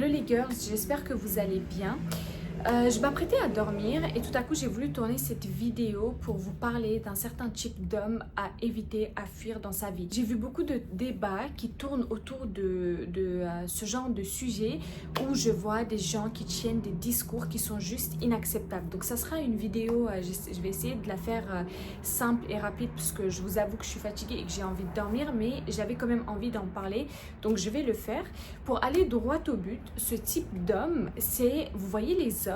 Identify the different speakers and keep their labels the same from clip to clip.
Speaker 1: Hello les girls, j'espère que vous allez bien. Je m'apprêtais à dormir et tout à coup j'ai voulu tourner cette vidéo pour vous parler d'un certain type d'homme à éviter, à fuir dans sa vie. J'ai vu beaucoup de débats qui tournent autour de ce genre de sujet où je vois des gens qui tiennent des discours qui sont juste inacceptables. Donc ça sera une vidéo, je vais essayer de la faire simple et rapide parce que je vous avoue que je suis fatiguée et que j'ai envie de dormir, mais j'avais quand même envie d'en parler. Donc je vais le faire. Pour aller droit au but, ce type d'homme, c'est, vous voyez les hommes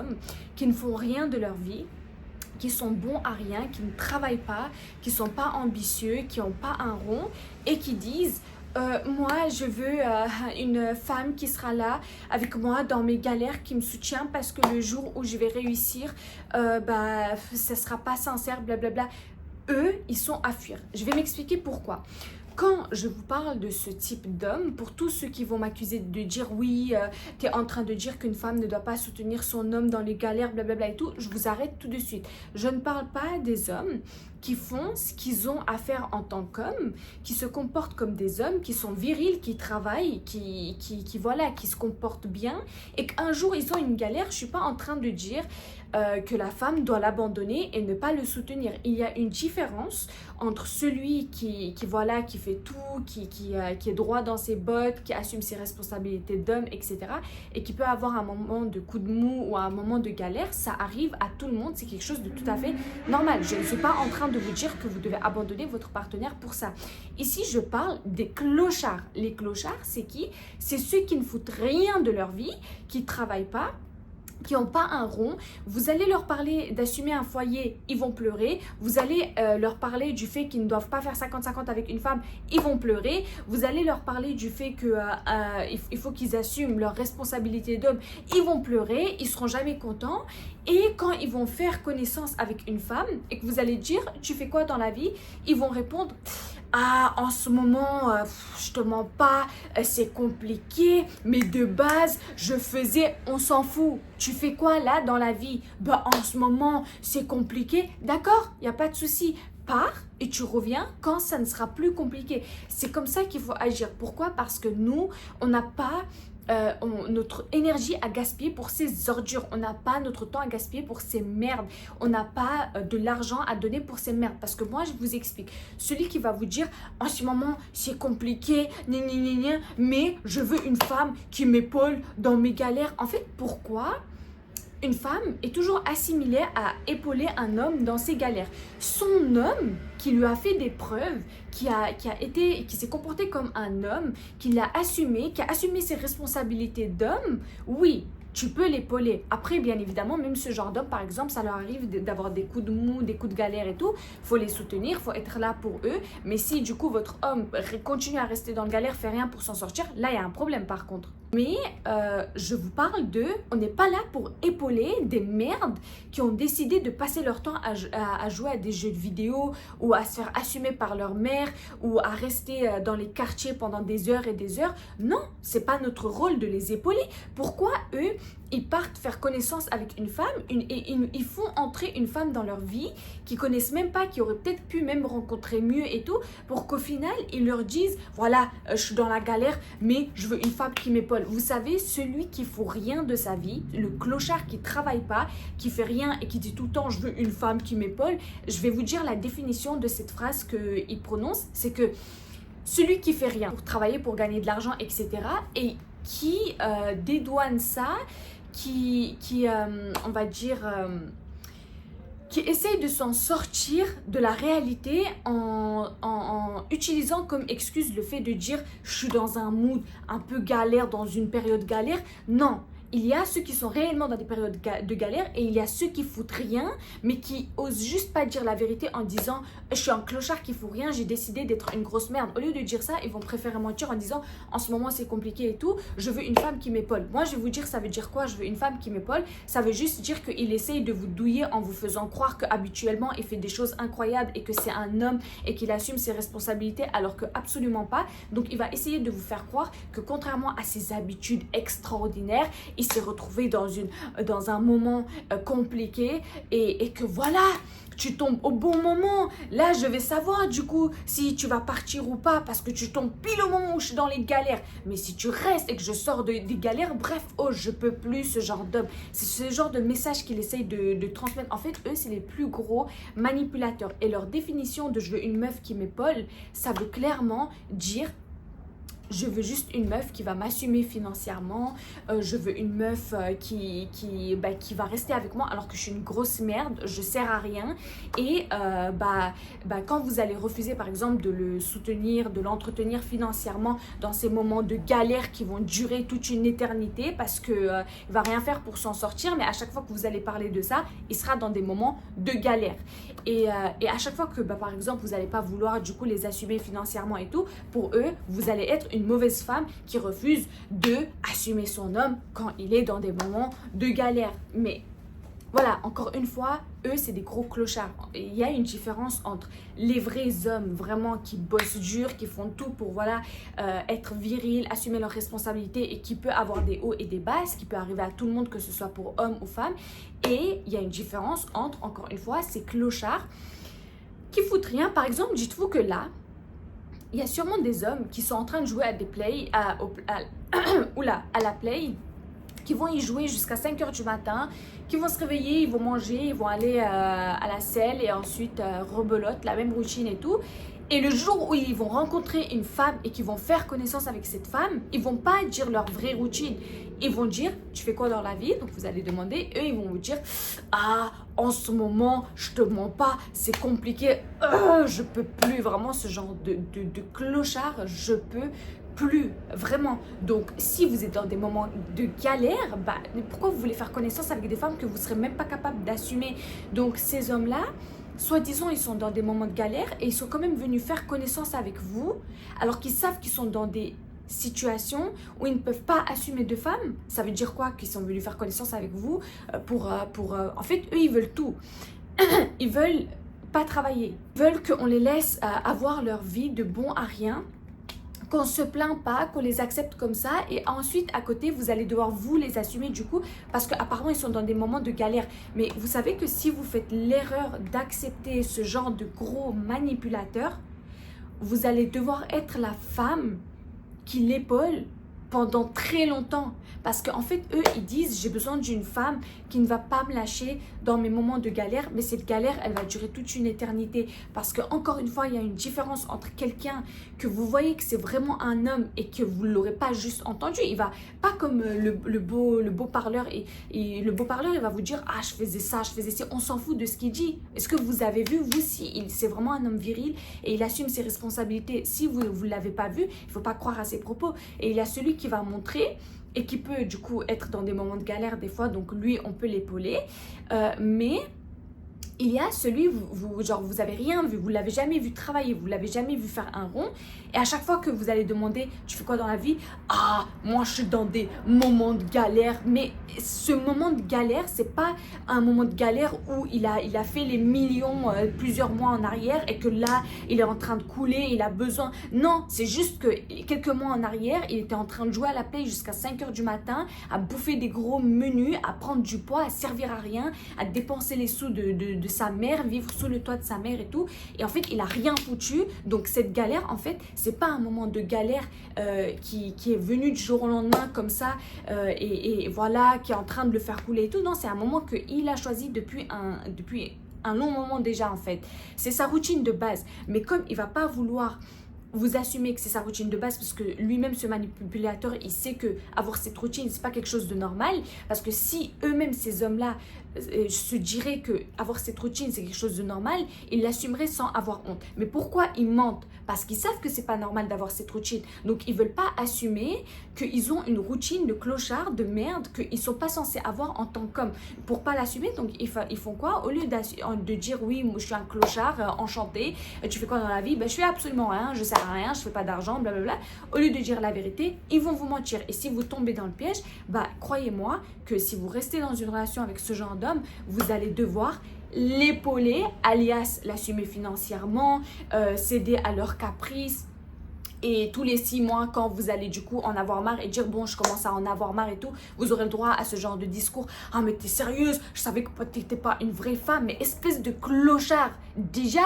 Speaker 1: qui ne font rien de leur vie, qui sont bons à rien, qui ne travaillent pas, qui ne sont pas ambitieux, qui n'ont pas un rond et qui disent moi je veux une femme qui sera là avec moi dans mes galères, qui me soutient parce que le jour où je vais réussir, ça sera pas sincère, blablabla. Eux, ils sont à fuir. Je vais m'expliquer pourquoi. Quand je vous parle de ce type d'homme, pour tous ceux qui vont m'accuser de dire oui, tu es en train de dire qu'une femme ne doit pas soutenir son homme dans les galères, blablabla et tout, je vous arrête tout de suite. Je ne parle pas des hommes qui font ce qu'ils ont à faire en tant qu'hommes, qui se comportent comme des hommes, qui sont virils, qui travaillent, qui se comportent bien et qu'un jour ils ont une galère. Je ne suis pas en train de dire que la femme doit l'abandonner et ne pas le soutenir. Il y a une différence entre celui qui fait tout, qui est droit dans ses bottes, qui assume ses responsabilités d'homme, etc. et qui peut avoir un moment de coup de mou ou un moment de galère. Ça arrive à tout le monde, c'est quelque chose de tout à fait normal. Je ne suis pas en train de vous dire que vous devez abandonner votre partenaire pour ça. Ici, je parle des clochards. Les clochards, c'est qui? C'est ceux qui ne foutent rien de leur vie, qui ne travaillent pas, qui n'ont pas un rond. Vous allez leur parler d'assumer un foyer, ils vont pleurer. Vous allez leur parler du fait qu'ils ne doivent pas faire 50-50 avec une femme, ils vont pleurer. Vous allez leur parler du fait qu'il faut qu'ils assument leurs responsabilités d'homme, ils vont pleurer, ils seront jamais contents. Et quand ils vont faire connaissance avec une femme et que vous allez dire « tu fais quoi dans la vie ?» ils vont répondre « ah, en ce moment, je te mens pas, c'est compliqué, mais de base, je faisais, on s'en fout. Tu fais quoi là dans la vie? Bah, en ce moment, c'est compliqué. D'accord, il n'y a pas de souci. Pars et tu reviens quand ça ne sera plus compliqué. C'est comme ça qu'il faut agir. Pourquoi? Parce que nous, on n'a pas notre énergie à gaspiller pour ces ordures. On n'a pas notre temps à gaspiller pour ces merdes. On n'a pas de l'argent à donner pour ces merdes. Parce que moi, je vous explique. Celui qui va vous dire, en ce moment, c'est compliqué, mais je veux une femme qui m'épaule dans mes galères. En fait, pourquoi une femme est toujours assimilée à épauler un homme dans ses galères? Son homme qui lui a fait des preuves, qui s'est comporté comme un homme, qui a assumé ses responsabilités d'homme, oui, tu peux l'épauler. Après, bien évidemment, même ce genre d'homme, par exemple, ça leur arrive d'avoir des coups de mou, des coups de galère et tout. Il faut les soutenir, il faut être là pour eux. Mais si du coup, votre homme continue à rester dans le galère, fait rien pour s'en sortir, là, il y a un problème par contre. Mais je vous parle on n'est pas là pour épauler des merdes qui ont décidé de passer leur temps à jouer à des jeux de vidéo ou à se faire assumer par leur mère ou à rester dans les quartiers pendant des heures et des heures. Non, c'est pas notre rôle de les épauler. Pourquoi eux, ils partent faire connaissance avec une femme et ils font entrer une femme dans leur vie qu'ils connaissent même pas, qui aurait peut-être pu même rencontrer mieux et tout, pour qu'au final, ils leur disent, voilà, je suis dans la galère, mais je veux une femme qui m'épaule. Vous savez, celui qui fout rien de sa vie, le clochard qui travaille pas, qui fait rien et qui dit tout le temps, je veux une femme qui m'épaule, je vais vous dire la définition de cette phrase qu'il prononce, c'est que celui qui fait rien pour travailler, pour gagner de l'argent, etc. et qui dédouane ça, qui essaye de s'en sortir de la réalité en utilisant comme excuse le fait de dire « je suis dans un mood un peu galère, dans une période galère ». Non, il y a ceux qui sont réellement dans des périodes de galère et il y a ceux qui foutent rien, mais qui osent juste pas dire la vérité en disant « je suis un clochard qui fout rien, j'ai décidé d'être une grosse merde ». Au lieu de dire ça, ils vont préférer mentir en disant « en ce moment c'est compliqué et tout, je veux une femme qui m'épaule ». Moi, je vais vous dire ça veut dire quoi, je veux une femme qui m'épaule? Ça veut juste dire qu'il essaye de vous douiller en vous faisant croire qu'habituellement il fait des choses incroyables et que c'est un homme et qu'il assume ses responsabilités alors que absolument pas. Donc il va essayer de vous faire croire que contrairement à ses habitudes extraordinaires, il il s'est retrouvé dans un moment compliqué et que voilà, tu tombes au bon moment. Là, je vais savoir du coup si tu vas partir ou pas parce que tu tombes pile au moment où je suis dans les galères. Mais si tu restes et que je sors des galères, bref, oh, je peux plus ce genre d'homme. C'est ce genre de message qu'il essaye de transmettre. En fait, eux, c'est les plus gros manipulateurs. Et leur définition de « je veux une meuf qui m'épaule », ça veut clairement dire je veux juste une meuf qui va m'assumer financièrement, je veux une meuf qui va rester avec moi alors que je suis une grosse merde, je sers à rien. Et quand vous allez refuser par exemple de le soutenir, de l'entretenir financièrement dans ces moments de galère qui vont durer toute une éternité parce qu'il ne va rien faire pour s'en sortir, mais à chaque fois que vous allez parler de ça, il sera dans des moments de galère. Et à chaque fois que par exemple vous n'allez pas vouloir du coup les assumer financièrement et tout, pour eux, vous allez être une mauvaise femme qui refuse de assumer son homme quand il est dans des moments de galère. Mais voilà, encore une fois, eux, c'est des gros clochards. Il y a une différence entre les vrais hommes vraiment qui bossent dur, qui font tout pour être virils, assumer leurs responsabilités et qui peut avoir des hauts et des bas, ce qui peut arriver à tout le monde, que ce soit pour homme ou femme. Et il y a une différence entre, encore une fois, ces clochards qui foutent rien. Par exemple, dites-vous que là, il y a sûrement des hommes qui sont en train de jouer à des plays, à la play, qui vont y jouer jusqu'à 5h du matin, qui vont se réveiller, ils vont manger, ils vont aller à la selle et ensuite rebelote, la même routine et tout. Et le jour où ils vont rencontrer une femme et qu'ils vont faire connaissance avec cette femme, ils vont pas dire leur vraie routine. Ils vont dire, tu fais quoi dans la vie? Donc vous allez demander, eux ils vont vous dire, ah, en ce moment, je te mens pas, c'est compliqué, je peux plus, vraiment ce genre de clochard, je peux plus, vraiment. Donc si vous êtes dans des moments de galère, pourquoi vous voulez faire connaissance avec des femmes que vous serez même pas capable d'assumer? Donc ces hommes-là, soi-disant, ils sont dans des moments de galère et ils sont quand même venus faire connaissance avec vous alors qu'ils savent qu'ils sont dans des situations où ils ne peuvent pas assumer de femmes. Ça veut dire quoi? Qu'ils sont venus faire connaissance avec vous en fait, eux, ils veulent tout. Ils veulent pas travailler. Ils veulent qu'on les laisse avoir leur vie de bon à rien, qu'on se plaint pas, qu'on les accepte comme ça et ensuite à côté vous allez devoir vous les assumer du coup parce qu'apparemment ils sont dans des moments de galère. Mais vous savez que si vous faites l'erreur d'accepter ce genre de gros manipulateurs, vous allez devoir être la femme qui l'épaule pendant très longtemps parce qu'en fait eux ils disent j'ai besoin d'une femme qui ne va pas me lâcher dans mes moments de galère, mais cette galère elle va durer toute une éternité parce que encore une fois il y a une différence entre quelqu'un que vous voyez que c'est vraiment un homme et que vous l'aurez pas juste entendu, il va pas comme le beau parleur et le beau parleur il va vous dire ah je faisais ça, je faisais ça, on s'en fout de ce qu'il dit. Est-ce que vous avez vu vous si c'est vraiment un homme viril et il assume ses responsabilités? Si vous l'avez pas vu, il faut pas croire à ses propos. Et il y a celui qui va montrer et qui peut du coup être dans des moments de galère des fois, donc lui on peut l'épauler, mais il y a celui, vous avez rien vu, vous l'avez jamais vu travailler, vous l'avez jamais vu faire un rond et à chaque fois que vous allez demander tu fais quoi dans la vie? Ah, moi je suis dans des moments de galère. Mais ce moment de galère, c'est pas un moment de galère où il a fait les millions plusieurs mois en arrière et que là il est en train de couler, il a besoin. Non, c'est juste que quelques mois en arrière, il était en train de jouer à la play jusqu'à 5h du matin, à bouffer des gros menus, à prendre du poids, à servir à rien, à dépenser les sous de sa mère, vivre sous le toit de sa mère et tout. Et en fait, il a rien foutu. Donc cette galère, en fait, c'est pas un moment de galère qui est venu du jour au lendemain comme ça et voilà, qui est en train de le faire couler et tout. Non, c'est un moment qu'il a choisi depuis un long moment déjà en fait. C'est sa routine de base. Mais comme il va pas vouloir vous assumez que c'est sa routine de base parce que lui-même, ce manipulateur, il sait que avoir cette routine, c'est pas quelque chose de normal. Parce que si eux-mêmes, ces hommes-là, se diraient que avoir cette routine, c'est quelque chose de normal, ils l'assumeraient sans avoir honte. Mais pourquoi ils mentent? Parce qu'ils savent que c'est pas normal d'avoir cette routine. Donc, ils veulent pas assumer qu'ils ont une routine de clochard, de merde, qu'ils sont pas censés avoir en tant qu'homme. Pour pas l'assumer, donc ils font quoi? Au lieu de dire oui, moi, je suis un clochard, enchanté, tu fais quoi dans la vie? Ben, je fais absolument rien, je sers à rien, je fais pas d'argent, blablabla. Au lieu de dire la vérité, ils vont vous mentir. Et si vous tombez dans le piège, bah croyez-moi que si vous restez dans une relation avec ce genre d'homme, vous allez devoir l'épauler, alias l'assumer financièrement, céder à leurs caprices. Et tous les 6 mois, quand vous allez du coup en avoir marre et dire bon, je commence à en avoir marre et tout, vous aurez le droit à ce genre de discours. Ah, mais t'es sérieuse? Je savais que t'étais pas une vraie femme. Mais espèce de clochard. Déjà,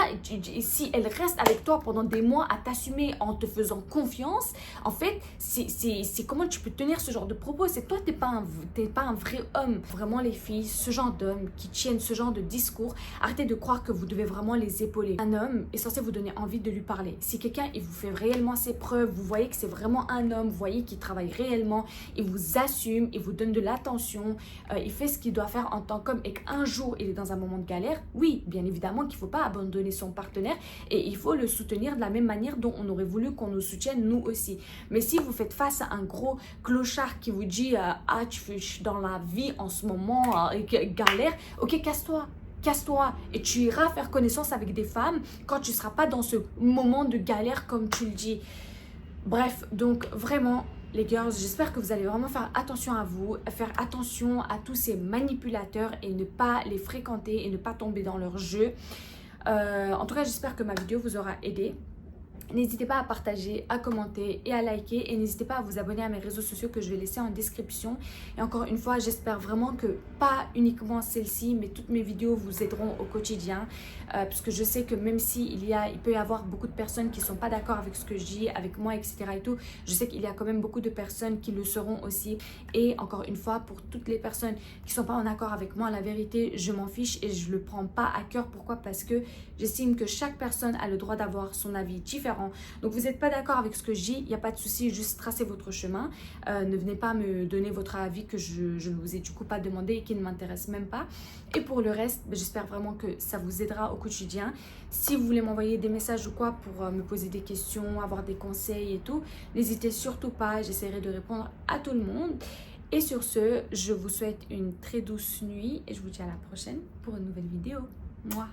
Speaker 1: si elle reste avec toi pendant des mois à t'assumer en te faisant confiance, en fait, c'est comment tu peux tenir ce genre de propos? C'est toi, t'es pas un vrai homme. Vraiment, les filles, ce genre d'hommes qui tiennent ce genre de discours, arrêtez de croire que vous devez vraiment les épauler. Un homme est censé vous donner envie de lui parler. Si quelqu'un, il vous fait réellement ses preuves, vous voyez que c'est vraiment un homme, vous voyez qu'il travaille réellement, il vous assume, il vous donne de l'attention, il fait ce qu'il doit faire en tant qu'homme et qu'un jour il est dans un moment de galère, oui, bien évidemment qu'il ne faut pas abandonner son partenaire et il faut le soutenir de la même manière dont on aurait voulu qu'on nous soutienne nous aussi. Mais si vous faites face à un gros clochard qui vous dit ah, je suis dans la vie en ce moment, galère, ok, casse-toi et tu iras faire connaissance avec des femmes quand tu ne seras pas dans ce moment de galère comme tu le dis. Bref, donc vraiment les girls, j'espère que vous allez vraiment faire attention à vous, faire attention à tous ces manipulateurs et ne pas les fréquenter et ne pas tomber dans leur jeu. En tout cas, j'espère que ma vidéo vous aura aidé. N'hésitez pas à partager, à commenter et à liker. Et n'hésitez pas à vous abonner à mes réseaux sociaux que je vais laisser en description. Et encore une fois, j'espère vraiment que pas uniquement celle-ci, mais toutes mes vidéos vous aideront au quotidien. Parce que je sais que même s'il peut y avoir beaucoup de personnes qui ne sont pas d'accord avec ce que je dis, avec moi, etc. et tout, je sais qu'il y a quand même beaucoup de personnes qui le seront aussi. Et encore une fois, pour toutes les personnes qui ne sont pas en accord avec moi, la vérité, je m'en fiche et je ne le prends pas à cœur. Pourquoi? Parce que j'estime que chaque personne a le droit d'avoir son avis différent. Donc vous n'êtes pas d'accord avec ce que je dis, il n'y a pas de souci, juste tracez votre chemin. Ne venez pas me donner votre avis que je ne vous ai du coup pas demandé et qui ne m'intéresse même pas. Et pour le reste, j'espère vraiment que ça vous aidera au quotidien. Si vous voulez m'envoyer des messages ou quoi pour me poser des questions, avoir des conseils et tout, n'hésitez surtout pas, j'essaierai de répondre à tout le monde. Et sur ce, je vous souhaite une très douce nuit et je vous dis à la prochaine pour une nouvelle vidéo. Mouah.